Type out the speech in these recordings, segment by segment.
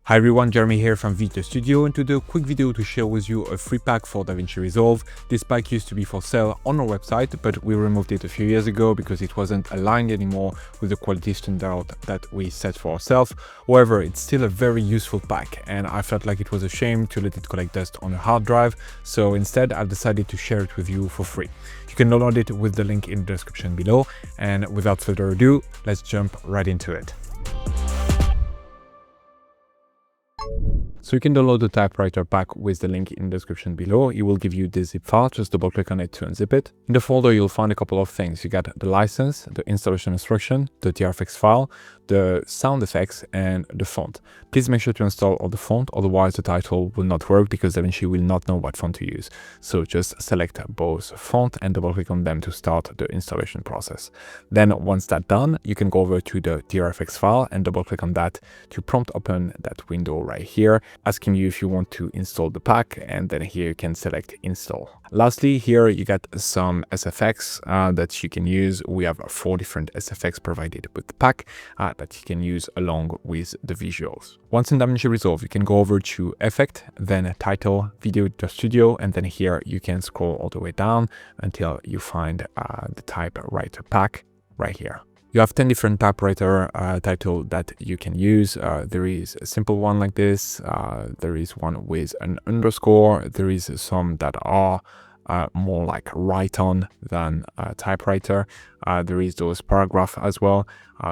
Hi everyone, Jeremy here from Video Studio, and today a quick video to share with you a free pack for Davinci Resolve. This pack used to be for sale on our website, but we removed it a few years ago because it wasn't aligned anymore with the quality standard that we set for ourselves. However, it's still a very useful pack, and I felt like it was a shame to let it collect dust on a hard drive, so instead I've decided to share it with you for free. You can download it with the link in the description below, and without further ado, let's jump right into it. So you can download the Typewriter pack with the link in the description below. It will give you this zip file. Just double click on it to unzip it. In the folder, you'll find a couple of things. You got the license, the installation instruction, the TRFX file, the sound effects, and the font. Please make sure to install all the font, otherwise the title will not work because Davinci will not know what font to use. So just select both font and double click on them to start the installation process. Then once that's done, you can go over to the TRFX file and double click on that to prompt open that window right here, asking you if you want to install the pack, and then here you can select install. Lastly, here you get some SFX that you can use. We have 4 different SFX provided with the pack that you can use along with the visuals. Once in Davinci Resolve, you can go over to Effect, then Title, Video Editor Studio, and then here you can scroll all the way down until you find the Typewriter pack right here. You have 10 different typewriter title that you can use. There is a simple one like this. There is one with an underscore. There is some that are more like write-on than typewriter. There is those paragraph as well.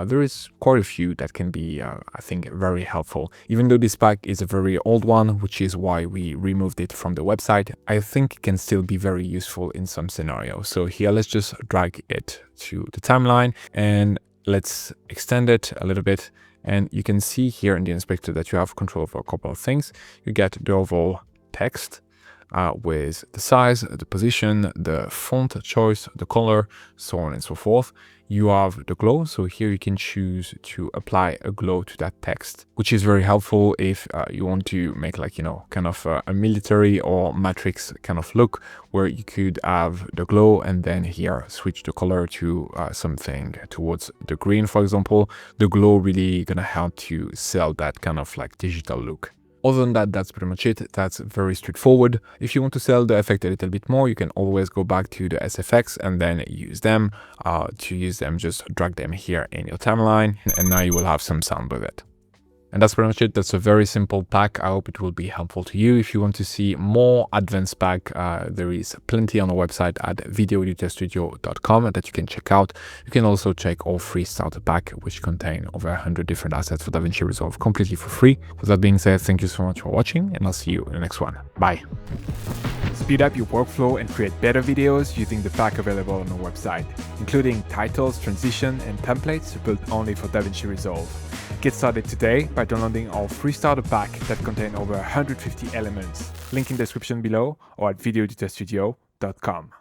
There is quite a few that can be, I think, very helpful. Even though this pack is a very old one, which is why we removed it from the website, I think it can still be very useful in some scenarios. So here, let's just drag it to the timeline and let's extend it a little bit. And you can see here in the inspector that you have control over a couple of things. You get the overall text, with the size, the position, the font choice, the color, so on and so forth. You have the glow, so here you can choose to apply a glow to that text, which is very helpful if you want to make like, kind of a military or matrix kind of look, where you could have the glow and then here switch the color to something towards the green, for example. The glow really gonna help to sell that kind of like digital look. Other than that, that's pretty much it. That's very straightforward. If you want to sell the effect a little bit more, you can always go back to the SFX and then use them. To use them, just drag them here in your timeline, and now you will have some sound with it. And that's pretty much it. That's a very simple pack. I hope it will be helpful to you. If you want to see more advanced pack, there is plenty on the website at videoeditorstudio.com that you can check out. You can also check our free starter pack, which contain over 100 different assets for Davinci Resolve completely for free. With that being said, thank you so much for watching, and I'll see you in the next one. Bye. Speed up your workflow and create better videos using the pack available on our website, including titles, transition, and templates built only for Davinci Resolve. Get started today by downloading our free starter pack that contains over 150 elements. Link in the description below or at videoeditorstudio.com.